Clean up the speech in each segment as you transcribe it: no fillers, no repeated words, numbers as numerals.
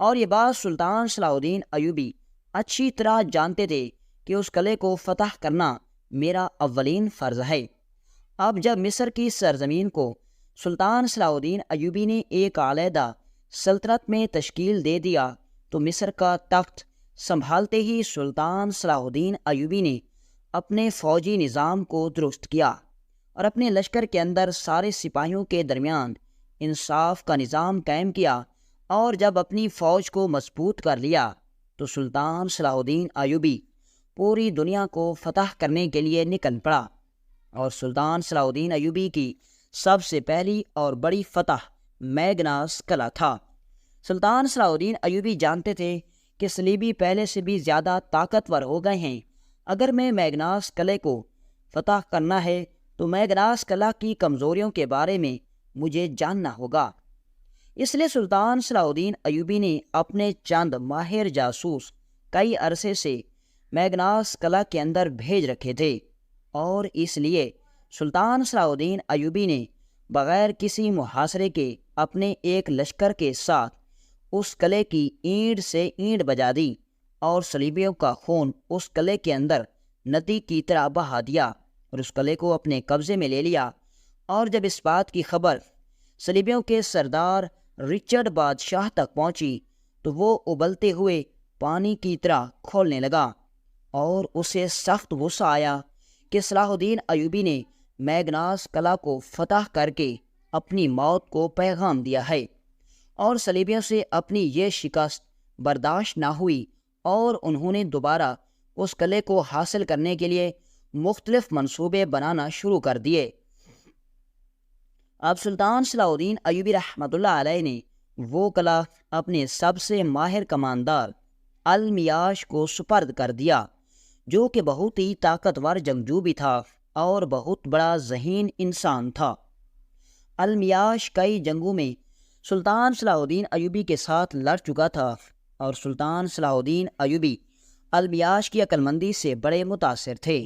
اور یہ بات سلطان صلاح الدین ایوبی اچھی طرح جانتے تھے کہ اس قلعے کو فتح کرنا میرا اولین فرض ہے۔ اب جب مصر کی سرزمین کو سلطان صلاح الدین ایوبی نے ایک علیحدہ سلطنت میں تشکیل دے دیا تو مصر کا تخت سنبھالتے ہی سلطان صلاح الدین ایوبی نے اپنے فوجی نظام کو درست کیا اور اپنے لشکر کے اندر سارے سپاہیوں کے درمیان انصاف کا نظام قائم کیا، اور جب اپنی فوج کو مضبوط کر لیا تو سلطان صلاح الدین ایوبی پوری دنیا کو فتح کرنے کے لیے نکل پڑا، اور سلطان صلاح الدین ایوبی کی سب سے پہلی اور بڑی فتح میگناس قلعہ تھا۔ سلطان صلاح الدین ایوبی جانتے تھے کہ صلیبی پہلے سے بھی زیادہ طاقتور ہو گئے ہیں، اگر میں میگناس قلعے کو فتح کرنا ہے تو میگناس قلعہ کی کمزوریوں کے بارے میں مجھے جاننا ہوگا۔ اس لیے سلطان صلاح الدین ایوبی نے اپنے چند ماہر جاسوس کئی عرصے سے میگناس قلعہ کے اندر بھیج رکھے تھے، اور اس لیے سلطان صلاح الدین ایوبی نے بغیر کسی محاصرے کے اپنے ایک لشکر کے ساتھ اس قلعے کی اینٹ سے اینٹ بجا دی اور صلیبیوں کا خون اس قلعے کے اندر ندی کی طرح بہا دیا اور اس قلعے کو اپنے قبضے میں لے لیا۔ اور جب اس بات کی خبر صلیبیوں کے سردار رچرڈ بادشاہ تک پہنچی تو وہ ابلتے ہوئے پانی کی طرح کھولنے لگا، اور اسے سخت غصہ آیا کہ صلاح الدین ایوبی نے میگناس قلعہ کو فتح کر کے اپنی موت کو پیغام دیا ہے، اور صلیبیوں سے اپنی یہ شکست برداشت نہ ہوئی، اور انہوں نے دوبارہ اس قلعے کو حاصل کرنے کے لیے مختلف منصوبے بنانا شروع کر دیے۔ اب سلطان صلاح الدین ایوبی رحمۃ اللہ علیہ نے وہ قلعہ اپنے سب سے ماہر کماندار المیاش کو سپرد کر دیا، جو کہ بہت ہی طاقتور جنگجو بھی تھا اور بہت بڑا ذہین انسان تھا۔ المیاش کئی جنگوں میں سلطان صلاح الدین ایوبی کے ساتھ لڑ چکا تھا، اور سلطان صلاح الدین ایوبی المیاش کی عقل مندی سے بڑے متاثر تھے،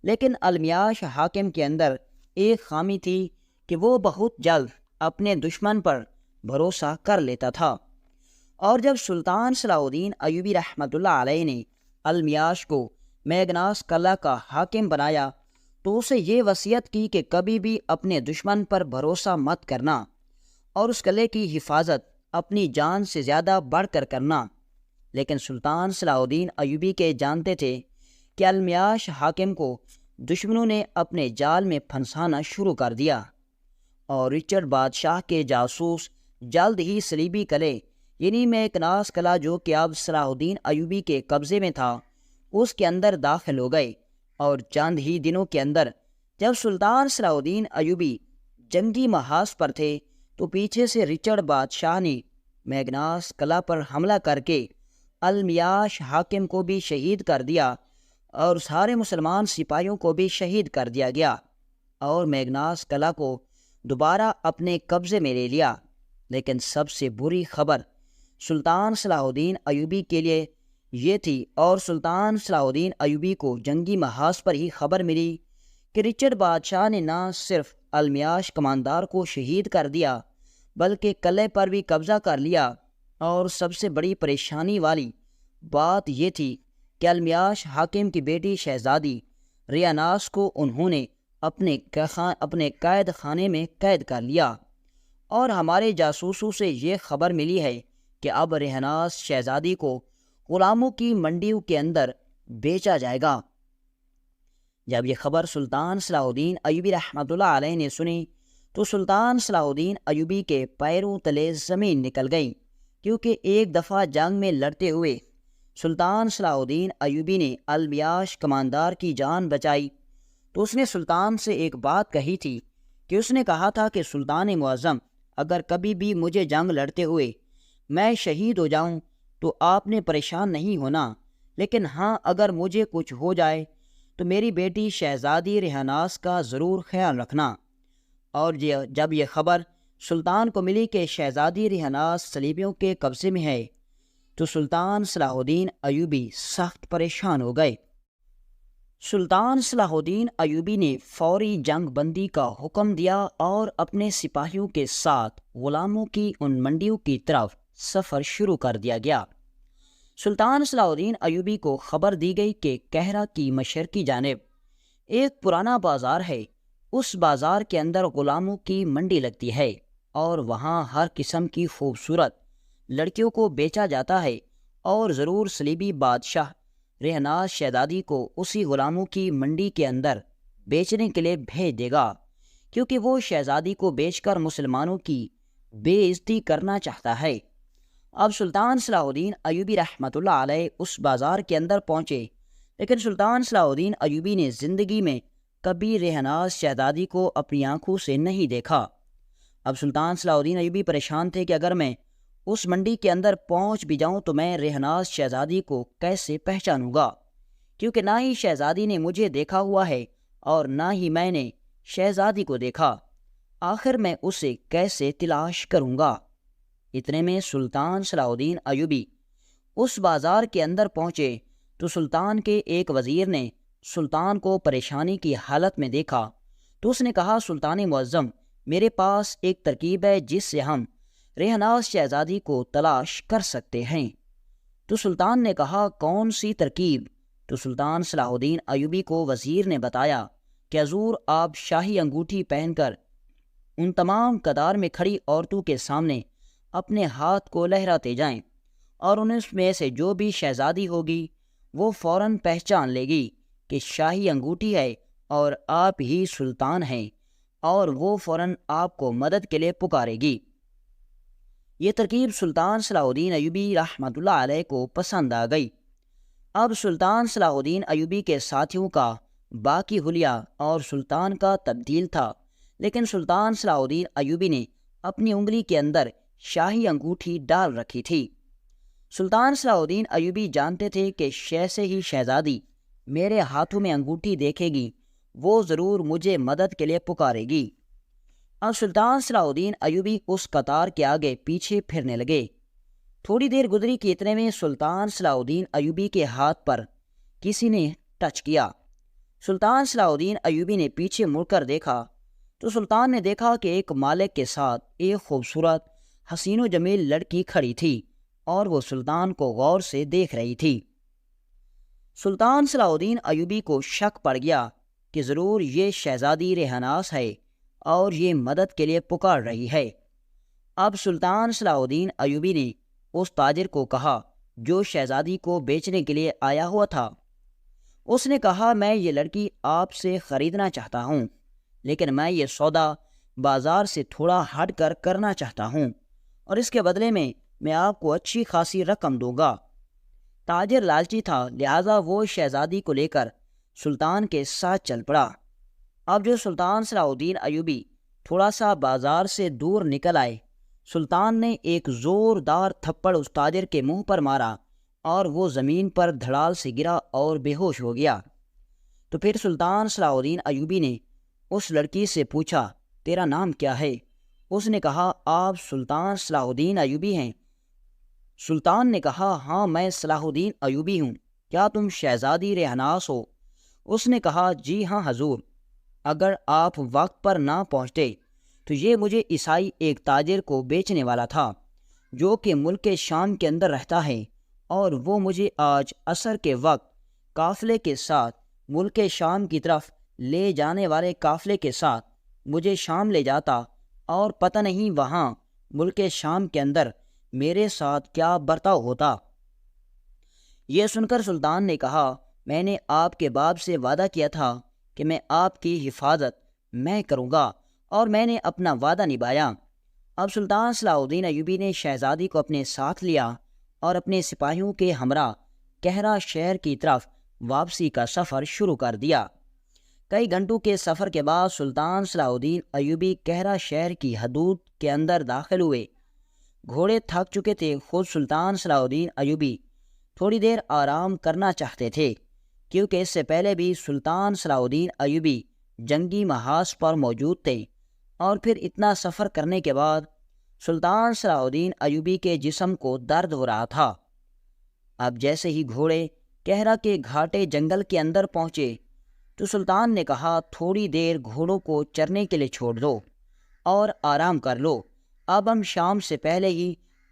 لیکن المیاش حاکم کے اندر ایک خامی تھی کہ وہ بہت جلد اپنے دشمن پر بھروسہ کر لیتا تھا، اور جب سلطان صلاح الدین ایوبی رحمۃ اللہ علیہ نے المیاش کو میگناس قلعہ کا حاکم بنایا تو اسے یہ وصیت کی کہ کبھی بھی اپنے دشمن پر بھروسہ مت کرنا، اور اس قلعے کی حفاظت اپنی جان سے زیادہ بڑھ کر کرنا۔ لیکن سلطان صلاح الدین ایوبی کے جانتے تھے کہ المیاش حاکم کو دشمنوں نے اپنے جال میں پھنسانا شروع کر دیا، اور رچرڈ بادشاہ کے جاسوس جلد ہی صلیبی قلعے یعنی میگناس قلعہ جو کہ اب صلاح الدین ایوبی کے قبضے میں تھا اس کے اندر داخل ہو گئے، اور چند ہی دنوں کے اندر جب سلطان صلاح الدین ایوبی جنگی محاذ پر تھے تو پیچھے سے رچرڈ بادشاہ نے میگناس قلعہ پر حملہ کر کے المیاش حاکم کو بھی شہید کر دیا، اور سارے مسلمان سپاہیوں کو بھی شہید کر دیا گیا، اور میگناس قلعہ کو دوبارہ اپنے قبضے میں لے لیا۔ لیکن سب سے بری خبر سلطان صلاح الدین ایوبی کے لیے یہ تھی، اور سلطان صلاح الدین ایوبی کو جنگی محاذ پر ہی خبر ملی کہ رچرڈ بادشاہ نے نہ صرف المیاش کماندار کو شہید کر دیا بلکہ قلعے پر بھی قبضہ کر لیا، اور سب سے بڑی پریشانی والی بات یہ تھی کہ المیاش حاکم کی بیٹی شہزادی ریاناس کو انہوں نے اپنے قید خانے میں قید کر لیا، اور ہمارے جاسوسوں سے یہ خبر ملی ہے کہ اب ریاناس شہزادی کو غلاموں کی منڈیوں کے اندر بیچا جائے گا۔ جب یہ خبر سلطان صلاح الدین ایوبی رحمۃ اللہ علیہ نے سنی تو سلطان صلاح الدین ایوبی کے پیروں تلے زمین نکل گئی، کیونکہ ایک دفعہ جنگ میں لڑتے ہوئے سلطان صلاح الدین ایوبی نے المیاش کماندار کی جان بچائی تو اس نے سلطان سے ایک بات کہی تھی کہ اس نے کہا تھا کہ سلطان معظم، اگر کبھی بھی مجھے جنگ لڑتے ہوئے میں شہید ہو جاؤں تو آپ نے پریشان نہیں ہونا، لیکن ہاں اگر مجھے کچھ ہو جائے تو میری بیٹی شہزادی ریحاناس کا ضرور خیال رکھنا۔ اور جب یہ خبر سلطان کو ملی کہ شہزادی ریحاناس صلیبیوں کے قبضے میں ہے تو سلطان صلاح الدین ایوبی سخت پریشان ہو گئے۔ سلطان صلاح الدین ایوبی نے فوری جنگ بندی کا حکم دیا اور اپنے سپاہیوں کے ساتھ غلاموں کی ان منڈیوں کی طرف سفر شروع کر دیا گیا۔ سلطان صلاح الدین ایوبی کو خبر دی گئی کہ کہرہ کی مشرقی جانب ایک پرانا بازار ہے، اس بازار کے اندر غلاموں کی منڈی لگتی ہے اور وہاں ہر قسم کی خوبصورت لڑکیوں کو بیچا جاتا ہے، اور ضرور صلیبی بادشاہ رہناز شہزادی کو اسی غلاموں کی منڈی کے اندر بیچنے کے لیے بھیج دے گا، کیونکہ وہ شہزادی کو بیچ کر مسلمانوں کی بے عزتی کرنا چاہتا ہے۔ اب سلطان صلاح الدین ایوبی رحمۃ اللہ علیہ اس بازار کے اندر پہنچے، لیکن سلطان صلاح الدین ایوبی نے زندگی میں کبھی رہناز شہزادی کو اپنی آنکھوں سے نہیں دیکھا۔ اب سلطان صلاح الدین ایوبی پریشان تھے کہ اگر میں اس منڈی کے اندر پہنچ بھی جاؤں تو میں رہناز شہزادی کو کیسے پہچانوں گا، کیونکہ نہ ہی شہزادی نے مجھے دیکھا ہوا ہے اور نہ ہی میں نے شہزادی کو دیکھا، آخر میں اسے کیسے تلاش کروں گا۔ اتنے میں سلطان صلاح الدین ایوبی اس بازار کے اندر پہنچے تو سلطان کے ایک وزیر نے سلطان کو پریشانی کی حالت میں دیکھا تو اس نے کہا، سلطان معظم، میرے پاس ایک ترکیب ہے جس سے ہم رہناز شہزادی کو تلاش کر سکتے ہیں۔ تو سلطان نے کہا، کون سی ترکیب؟ تو سلطان صلاح الدین ایوبی کو وزیر نے بتایا کہ حضور، آپ شاہی انگوٹھی پہن کر ان تمام قطار میں کھڑی عورتوں کے سامنے اپنے ہاتھ کو لہراتے جائیں، اور ان میں سے جو بھی شہزادی ہوگی وہ فوراً پہچان لے گی کہ شاہی انگوٹھی ہے اور آپ ہی سلطان ہیں، اور وہ فوراً آپ کو مدد کے لیے پکارے گی۔ یہ ترکیب سلطان صلاح الدین ایوبی رحمۃ اللہ علیہ کو پسند آ گئی۔ اب سلطان صلاح الدین ایوبی کے ساتھیوں کا باقی حلیہ اور سلطان کا تبدیل تھا، لیکن سلطان صلاح الدین ایوبی نے اپنی انگلی کے اندر شاہی انگوٹھی ڈال رکھی تھی۔ سلطان صلاح الدین ایوبی جانتے تھے کہ جیسے ہی شہزادی میرے ہاتھوں میں انگوٹھی دیکھے گی وہ ضرور مجھے مدد کے لیے پکارے گی۔ اب سلطان صلاح الدین ایوبی اس قطار کے آگے پیچھے پھرنے لگے۔ تھوڑی دیر گزری کہ اتنے میں سلطان صلاح الدین ایوبی کے ہاتھ پر کسی نے ٹچ کیا۔ سلطان صلاح الدین ایوبی نے پیچھے مڑ کر دیکھا تو سلطان نے دیکھا کہ ایک مالک کے ساتھ ایک خوبصورت حسین و جمیل لڑکی کھڑی تھی اور وہ سلطان کو غور سے دیکھ رہی تھی۔ سلطان صلاح الدین ایوبی کو شک پڑ گیا کہ ضرور یہ شہزادی رہناز ہے اور یہ مدد کے لیے پکار رہی ہے۔ اب سلطان صلاح الدین ایوبی نے اس تاجر کو کہا جو شہزادی کو بیچنے کے لیے آیا ہوا تھا، اس نے کہا، میں یہ لڑکی آپ سے خریدنا چاہتا ہوں، لیکن میں یہ سودا بازار سے تھوڑا ہٹ کر کرنا چاہتا ہوں، اور اس کے بدلے میں آپ کو اچھی خاصی رقم دوں گا۔ تاجر لالچی تھا، لہٰذا وہ شہزادی کو لے کر سلطان کے ساتھ چل پڑا۔ اب جو سلطان صلاح الدین ایوبی تھوڑا سا بازار سے دور نکل آئے، سلطان نے ایک زوردار تھپڑ اس تاجر کے منہ پر مارا اور وہ زمین پر دھڑال سے گرا اور بے ہوش ہو گیا۔ تو پھر سلطان صلاح الدین ایوبی نے اس لڑکی سے پوچھا، تیرا نام کیا ہے؟ اس نے کہا، آپ سلطان صلاح الدین ایوبی ہیں۔ سلطان نے کہا، ہاں میں صلاح الدین ایوبی ہوں، کیا تم شہزادی رہناز ہو؟ اس نے کہا، جی ہاں حضور، اگر آپ وقت پر نہ پہنچتے تو یہ مجھے عیسائی ایک تاجر کو بیچنے والا تھا جو کہ ملک شام کے اندر رہتا ہے، اور وہ مجھے آج عصر کے وقت قافلے کے ساتھ ملک شام کی طرف لے جانے والے قافلے کے ساتھ مجھے شام لے جاتا، اور پتہ نہیں وہاں ملک شام کے اندر میرے ساتھ کیا برتاؤ ہوتا۔ یہ سن کر سلطان نے کہا، میں نے آپ کے باپ سے وعدہ کیا تھا کہ میں آپ کی حفاظت میں کروں گا، اور میں نے اپنا وعدہ نبھایا۔ اب سلطان صلاح الدین ایوبی نے شہزادی کو اپنے ساتھ لیا اور اپنے سپاہیوں کے ہمراہ کہرہ شہر کی طرف واپسی کا سفر شروع کر دیا۔ کئی گھنٹوں کے سفر کے بعد سلطان صلاح الدین ایوبی کہرہ شہر کی حدود کے اندر داخل ہوئے۔ گھوڑے تھک چکے تھے، خود سلطان صلاح الدین ایوبی تھوڑی دیر آرام کرنا چاہتے تھے، کیونکہ اس سے پہلے بھی سلطان صلاح الدین ایوبی جنگی محاذ پر موجود تھے، اور پھر اتنا سفر کرنے کے بعد سلطان صلاح الدین ایوبی کے جسم کو درد ہو رہا تھا۔ اب جیسے ہی گھوڑے کہرہ کے گھاٹے جنگل کے اندر پہنچے تو سلطان نے کہا، تھوڑی دیر گھوڑوں کو چرنے کے لیے چھوڑ دو اور آرام کر لو، اب ہم شام سے پہلے ہی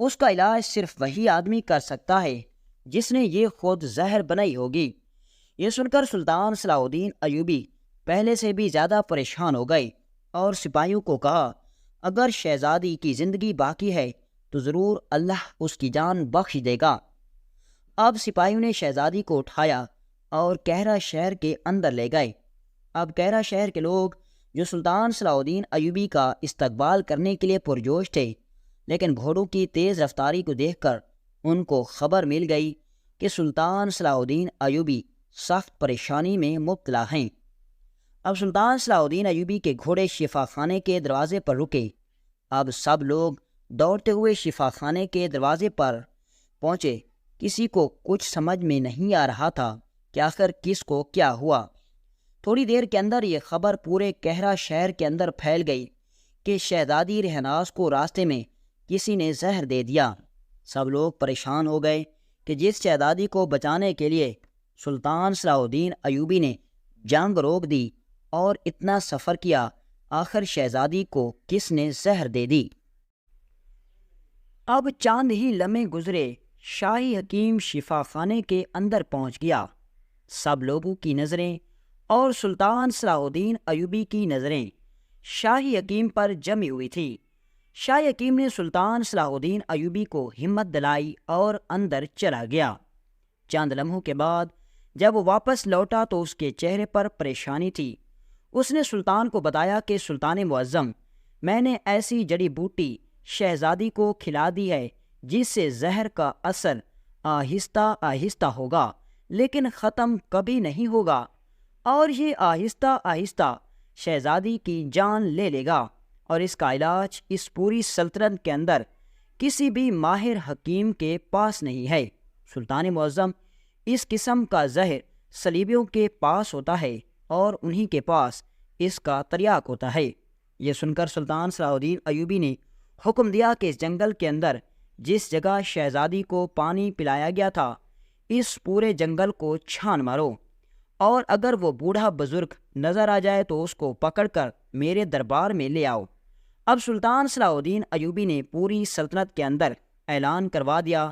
اس کا علاج صرف وہی آدمی کر سکتا ہے جس نے یہ خود زہر بنائی ہوگی۔ یہ سن کر سلطان صلاح الدین ایوبی پہلے سے بھی زیادہ پریشان ہو گئے اور سپاہیوں کو کہا، اگر شہزادی کی زندگی باقی ہے تو ضرور اللہ اس کی جان بخش دے گا۔ اب سپاہیوں نے شہزادی کو اٹھایا اور کہرہ شہر کے اندر لے گئے۔ اب کہرہ شہر کے لوگ جو سلطان صلاح الدین ایوبی کا استقبال کرنے کے لیے پرجوش تھے، لیکن گھوڑوں کی تیز رفتاری کو دیکھ کر ان کو خبر مل گئی کہ سلطان صلاح الدین ایوبی سخت پریشانی میں مبتلا ہیں۔ اب سلطان صلاح الدین ایوبی کے گھوڑے شفا خانے کے دروازے پر رکے۔ اب سب لوگ دوڑتے ہوئے شفا خانے کے دروازے پر پہنچے۔ کسی کو کچھ سمجھ میں نہیں آ رہا تھا کہ آخر کس کو کیا ہوا۔ تھوڑی دیر کے اندر یہ خبر پورے کہرہ شہر کے اندر پھیل گئی کہ شہزادی رہناز کو راستے میں کسی نے زہر دے دیا۔ سب لوگ پریشان ہو گئے کہ جس شہزادی کو بچانے کے لیے سلطان صلاح الدین ایوبی نے جنگ روک دی اور اتنا سفر کیا، آخر شہزادی کو کس نے زہر دے دی۔ اب چاند ہی لمحے گزرے، شاہی حکیم شفا خانے کے اندر پہنچ گیا۔ سب لوگوں کی نظریں اور سلطان صلاح الدین ایوبی کی نظریں شاہی حکیم پر جمی ہوئی تھی۔ شاہی حکیم نے سلطان صلاح الدین ایوبی کو ہمت دلائی اور اندر چلا گیا۔ چند لمحوں کے بعد جب وہ واپس لوٹا تو اس کے چہرے پر پریشانی تھی۔ اس نے سلطان کو بتایا کہ سلطان معظم، میں نے ایسی جڑی بوٹی شہزادی کو کھلا دی ہے جس سے زہر کا اثر آہستہ آہستہ ہوگا لیکن ختم کبھی نہیں ہوگا، اور یہ آہستہ آہستہ شہزادی کی جان لے لے گا، اور اس کا علاج اس پوری سلطنت کے اندر کسی بھی ماہر حکیم کے پاس نہیں ہے۔ سلطان معظم، اس قسم کا زہر صلیبیوں کے پاس ہوتا ہے اور انہی کے پاس اس کا تریاق ہوتا ہے۔ یہ سن کر سلطان صلاح الدین ایوبی نے حکم دیا کہ اس جنگل کے اندر جس جگہ شہزادی کو پانی پلایا گیا تھا، اس پورے جنگل کو چھان مارو، اور اگر وہ بوڑھا بزرگ نظر آ جائے تو اس کو پکڑ کر میرے دربار میں لے آؤ۔ اب سلطان صلاح الدین ایوبی نے پوری سلطنت کے اندر اعلان کروا دیا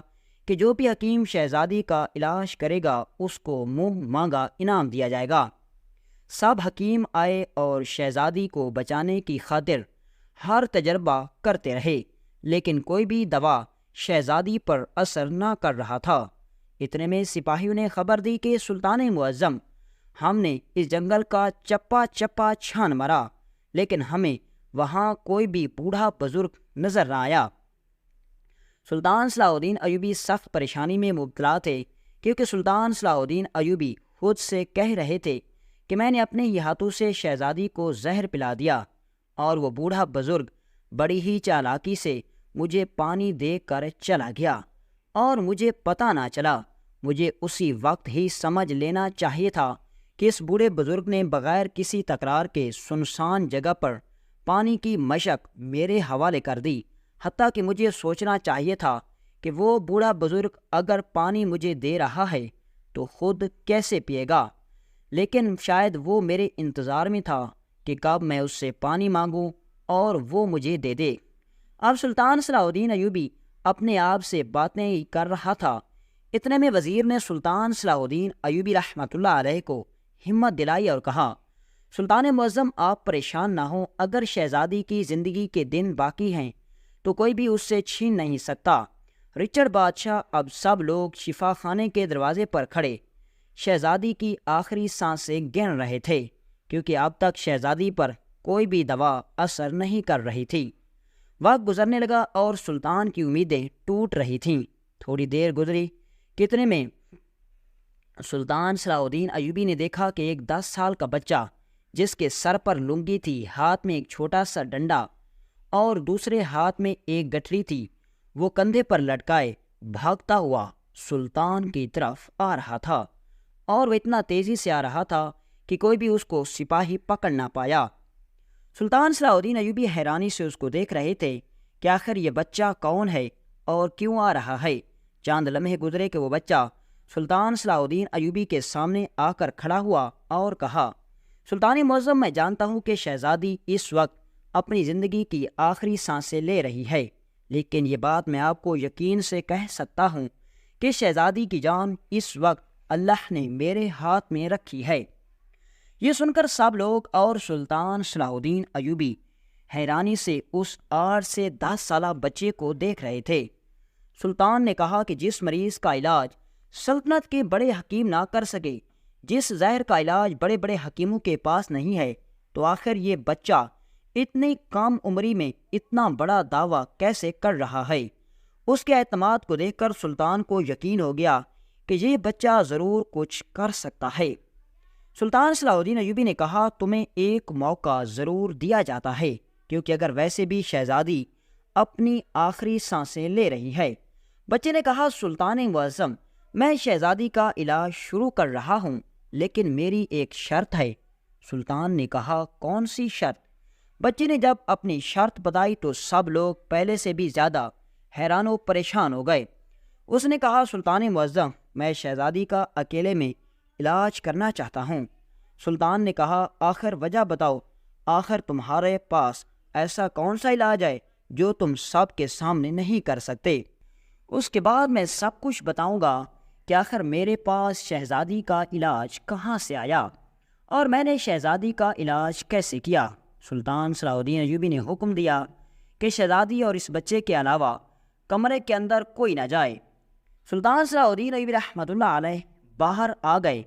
کہ جو بھی حکیم شہزادی کا علاج کرے گا اس کو منہ مانگا انعام دیا جائے گا۔ سب حکیم آئے اور شہزادی کو بچانے کی خاطر ہر تجربہ کرتے رہے، لیکن کوئی بھی دوا شہزادی پر اثر نہ کر رہا تھا۔ اتنے میں سپاہیوں نے خبر دی کہ سلطان معظم، ہم نے اس جنگل کا چپا چپا چھان مارا لیکن ہمیں وہاں کوئی بھی بوڑھا بزرگ نظر نہ آیا۔ سلطان صلاح الدین ایوبی سخت پریشانی میں مبتلا تھے، کیونکہ سلطان صلاح الدین ایوبی خود سے کہہ رہے تھے کہ میں نے اپنے ہی ہاتھوں سے شہزادی کو زہر پلا دیا، اور وہ بوڑھا بزرگ بڑی ہی چالاکی سے مجھے پانی دے کر چلا گیا اور مجھے پتہ نہ چلا۔ مجھے اسی وقت ہی سمجھ لینا چاہیے تھا کہ اس بوڑھے بزرگ نے بغیر کسی تکرار کے سنسان جگہ پر پانی کی مشق میرے حوالے کر دی، حتیٰ کہ مجھے سوچنا چاہیے تھا کہ وہ بوڑھا بزرگ اگر پانی مجھے دے رہا ہے تو خود کیسے پیے گا، لیکن شاید وہ میرے انتظار میں تھا کہ کب میں اس سے پانی مانگوں اور وہ مجھے دے دے۔ اب سلطان صلاح الدین ایوبی اپنے آپ سے باتیں ہی کر رہا تھا۔ اتنے میں وزیر نے سلطان صلاح الدین ایوبی رحمۃ اللہ علیہ کو ہمت دلائی اور کہا، سلطان معظم، آپ پریشان نہ ہوں، اگر شہزادی کی زندگی کے دن باقی ہیں تو کوئی بھی اس سے چھین نہیں سکتا۔ رچرڈ بادشاہ اب سب لوگ شفا خانے کے دروازے پر کھڑے شہزادی کی آخری سانسیں گن رہے تھے، کیونکہ اب تک شہزادی پر کوئی بھی دوا اثر نہیں کر رہی تھی۔ وقت گزرنے لگا اور سلطان کی امیدیں ٹوٹ رہی تھیں۔ تھوڑی دیر گزری، کتنے میں سلطان صلاح الدین ایوبی نے دیکھا کہ ایک 10 سال کا بچہ جس کے سر پر لنگی تھی، ہاتھ میں ایک چھوٹا سا ڈنڈا اور دوسرے ہاتھ میں ایک گٹھری تھی، وہ کندھے پر لٹکائے بھاگتا ہوا سلطان کی طرف آ رہا تھا، اور وہ اتنا تیزی سے آ رہا تھا کہ کوئی بھی اس کو سپاہی پکڑ نہ پایا۔ سلطان صلاح الدین ایوبی حیرانی سے اس کو دیکھ رہے تھے کہ آخر یہ بچہ کون ہے اور کیوں آ رہا ہے۔ چاند لمحے گزرے کہ وہ بچہ سلطان صلاح الدین ایوبی کے سامنے آ کر کھڑا ہوا اور کہا، سلطان معظم، میں جانتا ہوں کہ شہزادی اس وقت اپنی زندگی کی آخری سانسیں لے رہی ہے، لیکن یہ بات میں آپ کو یقین سے کہہ سکتا ہوں کہ شہزادی کی جان اس وقت اللہ نے میرے ہاتھ میں رکھی ہے۔ یہ سن کر سب لوگ اور سلطان صلاح الدین ایوبی حیرانی سے اس 8 سے 10 سالہ بچے کو دیکھ رہے تھے۔ سلطان نے کہا کہ جس مریض کا علاج سلطنت کے بڑے حکیم نہ کر سکے، جس زہر کا علاج بڑے بڑے حکیموں کے پاس نہیں ہے، تو آخر یہ بچہ اتنی کم عمری میں اتنا بڑا دعویٰ کیسے کر رہا ہے؟ اس کے اعتماد کو دیکھ کر سلطان کو یقین ہو گیا کہ یہ بچہ ضرور کچھ کر سکتا ہے۔ سلطان صلاح الدین ایوبی نے کہا، تمہیں ایک موقع ضرور دیا جاتا ہے، کیونکہ اگر ویسے بھی شہزادی اپنی آخری سانسیں لے رہی ہے۔ بچے نے کہا، سلطان معظم، میں شہزادی کا علاج شروع کر رہا ہوں، لیکن میری ایک شرط ہے۔ سلطان نے کہا، کون سی شرط؟ بچے نے جب اپنی شرط بتائی تو سب لوگ پہلے سے بھی زیادہ حیران و پریشان ہو گئے۔ اس نے کہا، سلطان معظم، میں شہزادی کا اکیلے میں علاج کرنا چاہتا ہوں۔ سلطان نے کہا، آخر وجہ بتاؤ، آخر تمہارے پاس ایسا کون سا علاج ہے جو تم سب کے سامنے نہیں کر سکتے؟ اس کے بعد میں سب کچھ بتاؤں گا کہ آخر میرے پاس شہزادی کا علاج کہاں سے آیا اور میں نے شہزادی کا علاج کیسے کیا۔ سلطان صلاح الدین ایوبی نے حکم دیا کہ شہزادی اور اس بچے کے علاوہ کمرے کے اندر کوئی نہ جائے۔ سلطان صلاح الدین ایوبی رحمۃ اللہ علیہ باہر آ گئے۔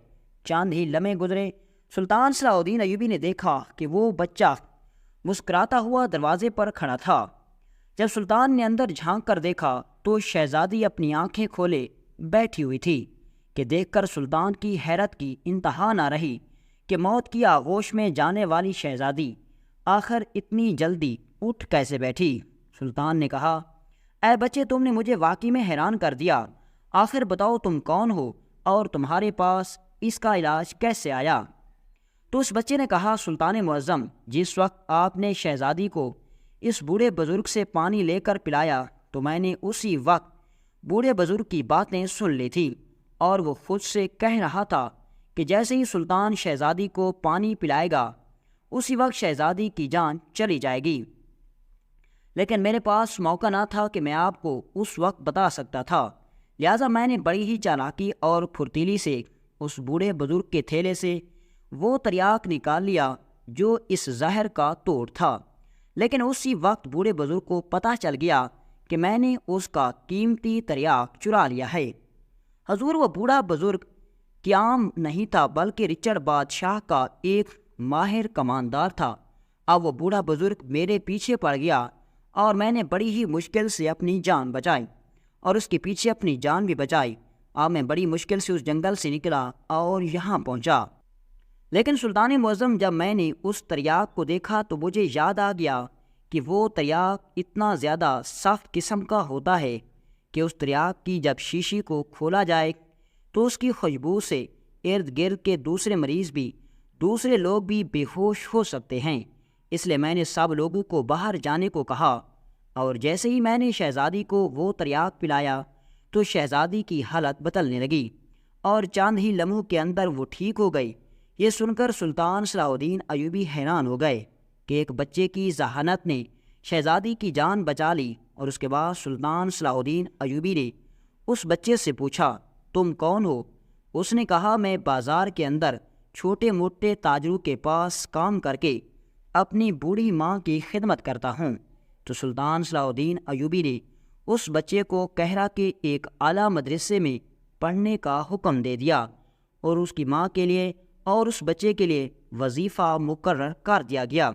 چند ہی لمحے گزرے، سلطان صلاح الدین ایوبی نے دیکھا کہ وہ بچہ مسکراتا ہوا دروازے پر کھڑا تھا۔ جب سلطان نے اندر جھانک کر دیکھا تو شہزادی اپنی آنکھیں کھولے بیٹھی ہوئی تھی کہ دیکھ کر سلطان کی حیرت کی انتہا نہ رہی کہ موت کی آغوش میں جانے والی شہزادی آخر اتنی جلدی اٹھ کیسے بیٹھی۔ سلطان نے کہا، اے بچے، تم نے مجھے واقعی میں حیران کر دیا۔ آخر بتاؤ تم کون ہو اور تمہارے پاس اس کا علاج کیسے آیا؟ تو اس بچے نے کہا، سلطان معظم، جس وقت آپ نے شہزادی کو اس بوڑھے بزرگ سے پانی لے کر پلایا تو میں نے اسی وقت بوڑھے بزرگ کی باتیں سن لی تھی، اور وہ خود سے کہہ رہا تھا کہ جیسے ہی سلطان شہزادی کو پانی پلائے گا اسی وقت شہزادی کی جان چلی جائے گی۔ لیکن میرے پاس موقع نہ تھا کہ میں آپ کو اس وقت بتا سکتا تھا، لہٰذا میں نے بڑی ہی چالاکی اور پھرتیلی سے اس بوڑھے بزرگ کے تھیلے سے وہ تریاک نکال لیا جو اس زہر کا توڑ تھا۔ لیکن اسی وقت بوڑھے بزرگ کو پتہ چل گیا کہ میں نے اس کا قیمتی تریاک چرا لیا ہے۔ حضور، وہ بوڑھا بزرگ قیام نہیں تھا بلکہ رچرڈ بادشاہ کا ایک ماہر کماندار تھا۔ اب وہ بوڑھا بزرگ میرے پیچھے پڑ گیا اور میں نے بڑی ہی مشکل سے اپنی جان بچائی اور اس کے پیچھے اپنی جان بھی بچائی۔ اب میں بڑی مشکل سے اس جنگل سے نکلا اور یہاں پہنچا۔ لیکن سلطان معظم، جب میں نے اس تریاک کو دیکھا تو مجھے یاد آ گیا کہ وہ تریاک اتنا زیادہ سخت قسم کا ہوتا ہے کہ اس تریاک کی جب شیشی کو کھولا جائے تو اس کی خوشبو سے ارد گرد کے دوسرے لوگ بھی بے ہوش ہو سکتے ہیں۔ اس لیے میں نے سب لوگوں کو باہر جانے کو کہا، اور جیسے ہی میں نے شہزادی کو وہ تریاک پلایا تو شہزادی کی حالت بدلنے لگی اور چند ہی لمحوں کے اندر وہ ٹھیک ہو گئی۔ یہ سن کر سلطان صلاح الدین ایوبی حیران ہو گئے کہ ایک بچے کی ذہانت نے شہزادی کی جان بچا لی۔ اور اس کے بعد سلطان صلاح الدین ایوبی نے اس بچے سے پوچھا، تم کون ہو؟ اس نے کہا، میں بازار کے اندر چھوٹے موٹے تاجروں کے پاس کام کر کے اپنی بوڑھی ماں کی خدمت کرتا ہوں۔ تو سلطان صلاح الدین ایوبی نے اس بچے کو قہرہ کے ایک اعلیٰ مدرسے میں پڑھنے کا حکم دے دیا اور اس کی ماں کے لیے اور اس بچے کے لیے وظیفہ مقرر کر دیا گیا۔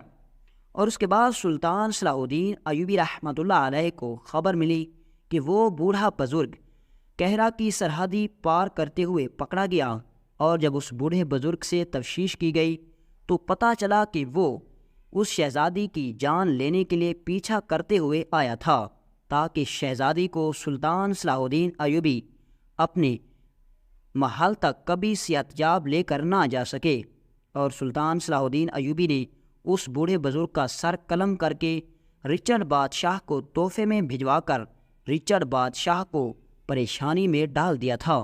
اور اس کے بعد سلطان صلاح الدین ایوبی رحمۃ اللہ علیہ کو خبر ملی کہ وہ بوڑھا بزرگ قہرہ کی سرحدی پار کرتے ہوئے پکڑا گیا، اور جب اس بوڑھے بزرگ سے تفتیش کی گئی تو پتہ چلا کہ وہ اس شہزادی کی جان لینے کے لیے پیچھا کرتے ہوئے آیا تھا تاکہ شہزادی کو سلطان صلاح الدین ایوبی اپنے محل تک کبھی صحت یاب لے کر نہ جا سکے۔ اور سلطان صلاح الدین ایوبی نے اس بوڑھے بزرگ کا سر قلم کر کے رچرڈ بادشاہ کو تحفے میں بھجوا کر رچرڈ بادشاہ کو پریشانی میں ڈال دیا تھا۔